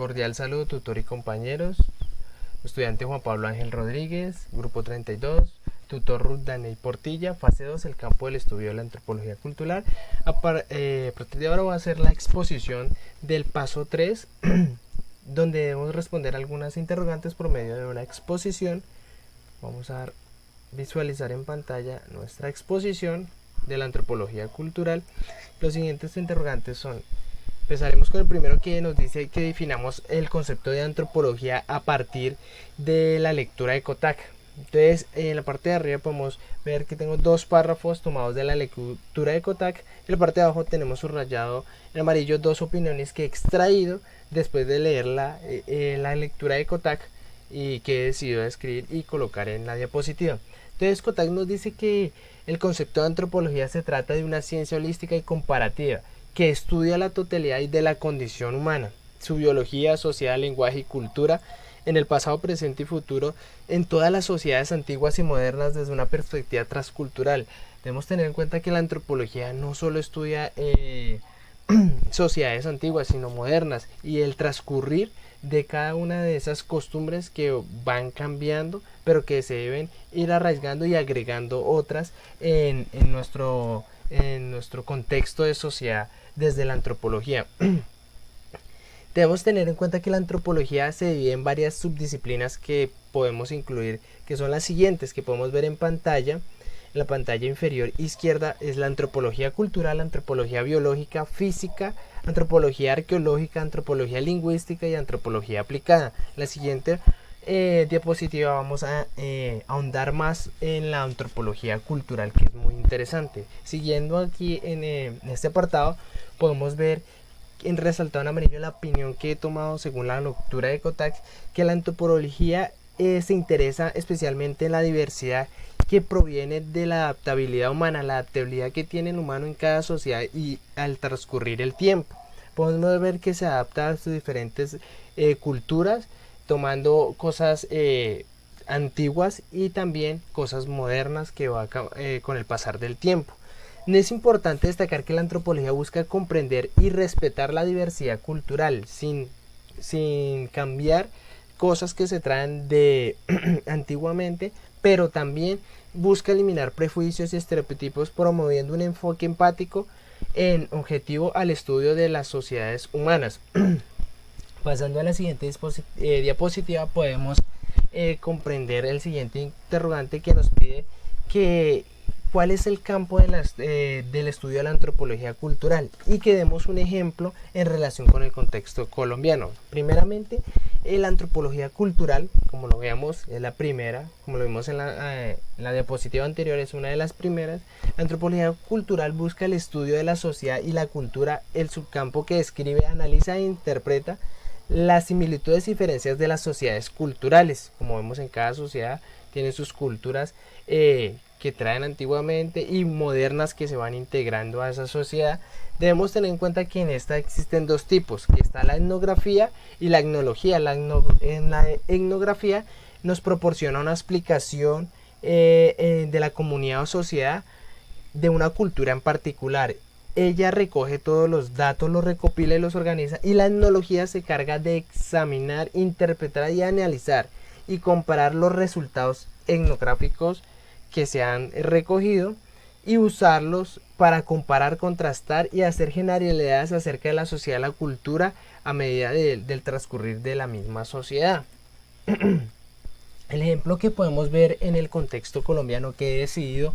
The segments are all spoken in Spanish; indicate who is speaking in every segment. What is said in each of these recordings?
Speaker 1: Cordial saludo, tutor y compañeros. Estudiante Juan Pablo Ángel Rodríguez, grupo 32. Tutor Ruth Daney Portilla, fase 2, el campo del estudio de la antropología cultural. A partir de ahora voy a hacer la exposición del paso 3, donde debemos responder algunas interrogantes por medio de una exposición. Vamos a visualizar en pantalla nuestra exposición de la antropología cultural. Los siguientes interrogantes son: empezaremos con el primero, que nos dice que definamos el concepto de antropología a partir de la lectura de Kotak. Entonces, en la parte de arriba podemos ver que tengo dos párrafos tomados de la lectura de Kotak. En la parte de abajo tenemos subrayado en amarillo dos opiniones que he extraído después de leer la lectura de Kotak y que he decidido escribir y colocar en la diapositiva. Entonces, Kotak nos dice que el concepto de antropología se trata de una ciencia holística y comparativa que estudia la totalidad de la condición humana, su biología, sociedad, lenguaje y cultura, en el pasado, presente y futuro, en todas las sociedades antiguas y modernas desde una perspectiva transcultural. Debemos tener en cuenta que la antropología no solo estudia sociedades antiguas, sino modernas, y el transcurrir de cada una de esas costumbres que van cambiando, pero que se deben ir arraigando y agregando otras en nuestro contexto de sociedad desde la antropología. Debemos tener en cuenta que la antropología se divide en varias subdisciplinas que podemos incluir, que son las siguientes, que podemos ver en pantalla. En la pantalla inferior izquierda es la antropología cultural, antropología biológica, física, antropología arqueológica, antropología lingüística y antropología aplicada. En la siguiente diapositiva vamos a ahondar más en la antropología cultural, que es muy interesante. Siguiendo aquí en este apartado, podemos ver en resaltado en amarillo la opinión que he tomado según la lectura de Kotak, que la antropología se interesa especialmente en la diversidad que proviene de la adaptabilidad humana, la adaptabilidad que tiene el humano en cada sociedad y al transcurrir el tiempo. Podemos ver que se adapta a sus diferentes culturas, tomando cosas antiguas y también cosas modernas que va con el pasar del tiempo. Es importante destacar que la antropología busca comprender y respetar la diversidad cultural sin cambiar cosas que se traen de antiguamente, pero también busca eliminar prejuicios y estereotipos, promoviendo un enfoque empático en objetivo al estudio de las sociedades humanas. Pasando a la siguiente diapositiva, podemos comprender el siguiente interrogante, que nos pide que cuál es el campo del estudio de la antropología cultural, y que demos un ejemplo en relación con el contexto colombiano. Primeramente, la antropología cultural, como lo veamos, es la primera, como lo vimos en la diapositiva anterior, es una de las primeras. La antropología cultural busca el estudio de la sociedad y la cultura, el subcampo que describe, analiza e interpreta las similitudes y diferencias de las sociedades culturales. Como vemos, en cada sociedad tiene sus culturas que traen antiguamente y modernas que se van integrando a esa sociedad. Debemos tener en cuenta que en esta existen dos tipos, que está la etnografía y la etnología. En la etnografía nos proporciona una explicación de la comunidad o sociedad de una cultura en particular. Ella recoge todos los datos, los recopila y los organiza, y la etnología se encarga de examinar, interpretar y analizar y comparar los resultados etnográficos que se han recogido y usarlos para comparar, contrastar y hacer generalidades acerca de la sociedad y la cultura a medida del transcurrir de la misma sociedad. El ejemplo que podemos ver en el contexto colombiano que he decidido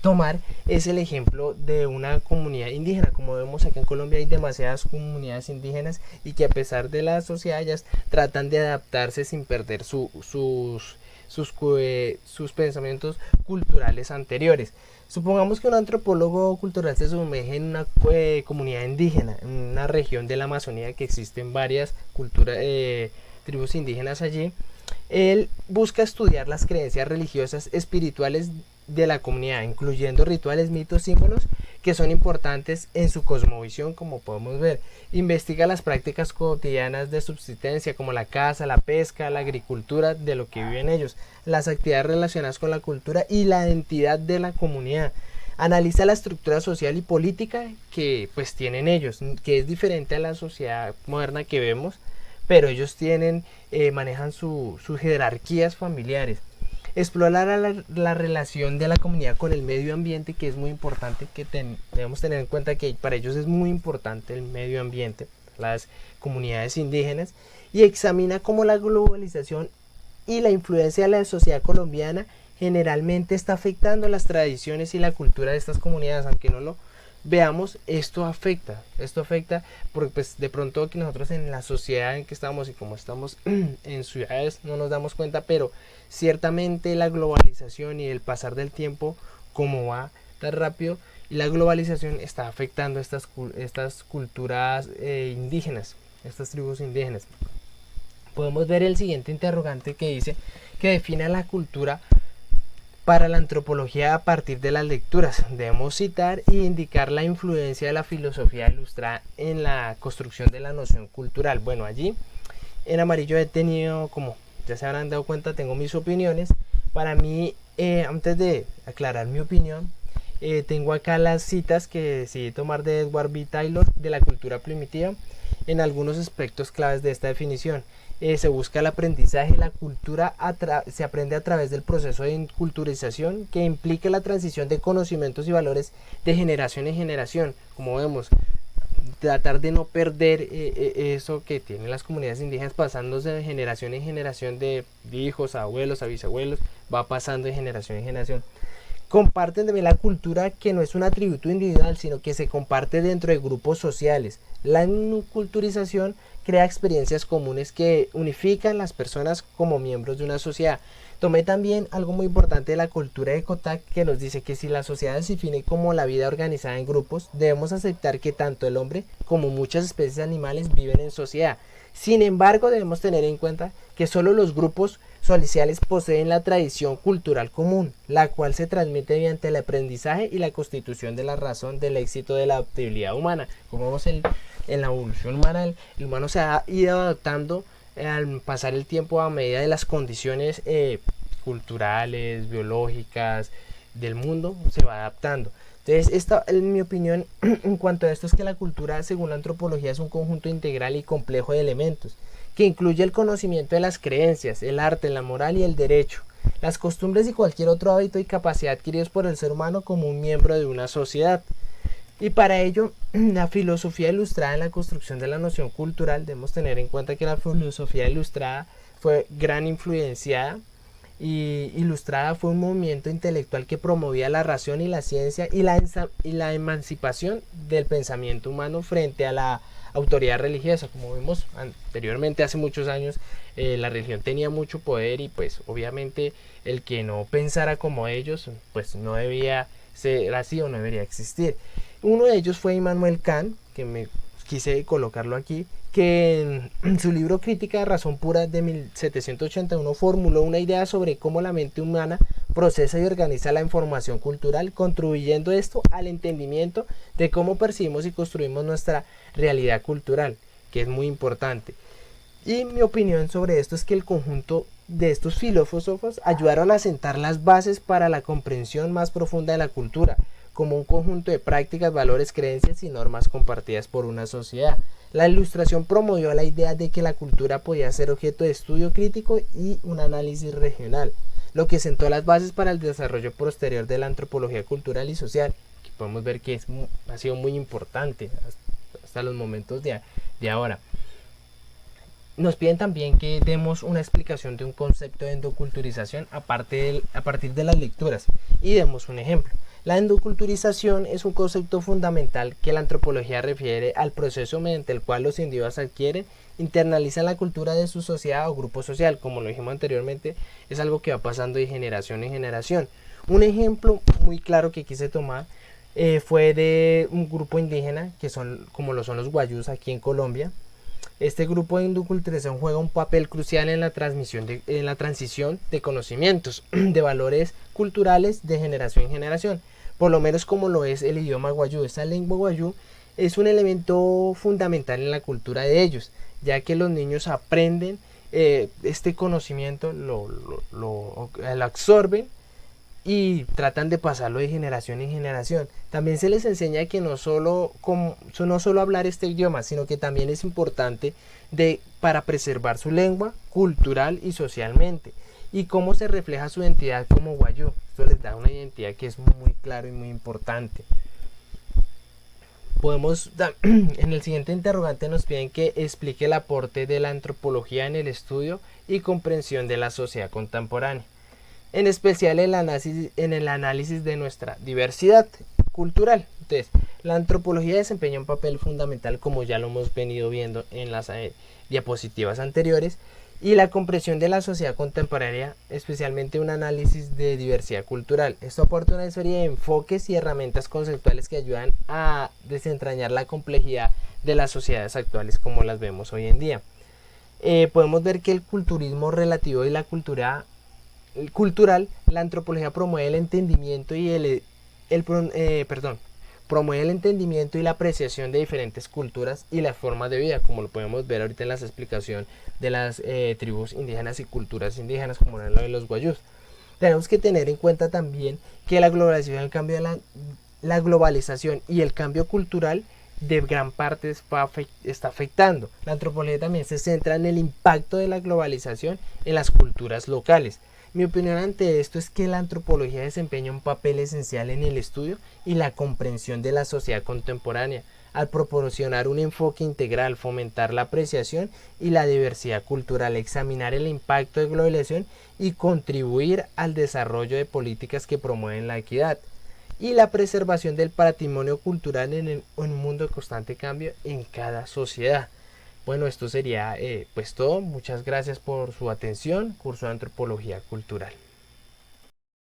Speaker 1: tomar es el ejemplo de una comunidad indígena. Como vemos, aquí en Colombia hay demasiadas comunidades indígenas, y que a pesar de la sociedad ellas tratan de adaptarse sin perder sus pensamientos culturales anteriores. Supongamos que un antropólogo cultural se sumerge en una comunidad indígena, en una región de la Amazonía que existen varias tribus indígenas allí. Él busca estudiar las creencias religiosas, espirituales de la comunidad, incluyendo rituales, mitos, símbolos que son importantes en su cosmovisión, como podemos ver. Investiga las prácticas cotidianas de subsistencia, como la caza, la pesca, la agricultura, de lo que viven ellos, las actividades relacionadas con la cultura y la identidad de la comunidad. Analiza la estructura social y política que pues tienen ellos, que es diferente a la sociedad moderna que vemos, pero ellos tienen, manejan sus jerarquías familiares. Explorar la relación de la comunidad con el medio ambiente, que es muy importante, que debemos tener en cuenta que para ellos es muy importante el medio ambiente, las comunidades indígenas, y examina cómo la globalización y la influencia de la sociedad colombiana generalmente está afectando las tradiciones y la cultura de estas comunidades, aunque no lo veamos, esto afecta porque pues de pronto que nosotros en la sociedad en que estamos y como estamos en ciudades no nos damos cuenta, pero ciertamente la globalización y el pasar del tiempo como va tan rápido y la globalización está afectando estas culturas indígenas, estas tribus indígenas. Podemos ver el siguiente interrogante que dice que define la cultura para la antropología a partir de las lecturas. Debemos citar e indicar la influencia de la filosofía ilustrada en la construcción de la noción cultural. Bueno, allí en amarillo he tenido, como ya se habrán dado cuenta, tengo mis opiniones. Para mí, antes de aclarar mi opinión, tengo acá las citas que decidí tomar de Edward B. Taylor de la cultura primitiva en algunos aspectos claves de esta definición. Se busca el aprendizaje, la cultura se aprende a través del proceso de inculturización que implica la transición de conocimientos y valores de generación en generación. Como vemos, tratar de no perder eso que tienen las comunidades indígenas pasándose de generación en generación, de hijos a abuelos a bisabuelos, va pasando de generación en generación. Comparten también la cultura, que no es un atributo individual, sino que se comparte dentro de grupos sociales. La inculturización crea experiencias comunes que unifican las personas como miembros de una sociedad. Tomé también algo muy importante de la cultura de Kotak, que nos dice que si la sociedad se define como la vida organizada en grupos, debemos aceptar que tanto el hombre como muchas especies animales viven en sociedad. Sin embargo, debemos tener en cuenta que solo los grupos sociales poseen la tradición cultural común, la cual se transmite mediante el aprendizaje y la constitución de la razón del éxito de la adaptabilidad humana. Como vemos en la evolución humana, el humano se ha ido adaptando al pasar el tiempo a medida de las condiciones culturales, biológicas del mundo, se va adaptando. Entonces, esta es mi opinión en cuanto a esto, es que la cultura, según la antropología, es un conjunto integral y complejo de elementos, que incluye el conocimiento de las creencias, el arte, la moral y el derecho, las costumbres y cualquier otro hábito y capacidad adquiridos por el ser humano como un miembro de una sociedad. Y para ello, la filosofía ilustrada en la construcción de la noción cultural, debemos tener en cuenta que la filosofía ilustrada fue gran influenciada, y ilustrada fue un movimiento intelectual que promovía la razón y la ciencia y la emancipación del pensamiento humano frente a la autoridad religiosa. Como vimos anteriormente, hace muchos años, la religión tenía mucho poder y pues obviamente el que no pensara como ellos pues no debía ser así o no debería existir. Uno de ellos fue Immanuel Kant, que me quise colocarlo aquí, que en su libro Crítica de Razón Pura de 1781 formuló una idea sobre cómo la mente humana procesa y organiza la información cultural, contribuyendo esto al entendimiento de cómo percibimos y construimos nuestra realidad cultural, que es muy importante. Y mi opinión sobre esto es que el conjunto de estos filósofos ayudaron a sentar las bases para la comprensión más profunda de la cultura, como un conjunto de prácticas, valores, creencias y normas compartidas por una sociedad. La Ilustración promovió la idea de que la cultura podía ser objeto de estudio crítico y un análisis regional, lo que sentó las bases para el desarrollo posterior de la antropología cultural y social, que podemos ver que ha sido muy importante hasta los momentos de ahora. Nos piden también que demos una explicación de un concepto de endoculturización a partir de las lecturas y demos un ejemplo. La endoculturización es un concepto fundamental que la antropología refiere al proceso mediante el cual los individuos adquieren, internalizan la cultura de su sociedad o grupo social. Como lo dijimos anteriormente, es algo que va pasando de generación en generación. Un ejemplo muy claro que quise tomar fue de un grupo indígena, que son como lo son los guayús aquí en Colombia. Este grupo de endoculturización juega un papel crucial en la transición de conocimientos, de valores culturales de generación en generación, por lo menos como lo es el idioma guayú. Esta lengua guayú es un elemento fundamental en la cultura de ellos, ya que los niños aprenden este conocimiento, lo absorben y tratan de pasarlo de generación en generación. También se les enseña que no solo hablar este idioma, sino que también es importante para preservar su lengua cultural y socialmente. Y cómo se refleja su identidad como guayú. Esto les da una identidad que es muy claro y muy importante. En el siguiente interrogante nos piden que explique el aporte de la antropología en el estudio y comprensión de la sociedad contemporánea, en especial en el análisis de nuestra diversidad cultural. Entonces, la antropología desempeña un papel fundamental, como ya lo hemos venido viendo en las diapositivas anteriores, y la comprensión de la sociedad contemporánea, especialmente un análisis de diversidad cultural. Esto aporta una serie de enfoques y herramientas conceptuales que ayudan a desentrañar la complejidad de las sociedades actuales como las vemos hoy en día. Podemos ver que el culturismo relativo y la cultura cultural, la antropología promueve el entendimiento y promueve el entendimiento y la apreciación de diferentes culturas y las formas de vida, como lo podemos ver ahorita en la explicación de las tribus indígenas y culturas indígenas, como era lo de los guayús. Tenemos que tener en cuenta también que la globalización, la globalización y el cambio cultural de gran parte está afectando. La antropología también se centra en el impacto de la globalización en las culturas locales. Mi opinión ante esto es que la antropología desempeña un papel esencial en el estudio y la comprensión de la sociedad contemporánea, al proporcionar un enfoque integral, fomentar la apreciación y la diversidad cultural, examinar el impacto de globalización y contribuir al desarrollo de políticas que promueven la equidad y la preservación del patrimonio cultural en un mundo de constante cambio en cada sociedad. Bueno, esto sería pues todo. Muchas gracias por su atención. Curso de Antropología Cultural.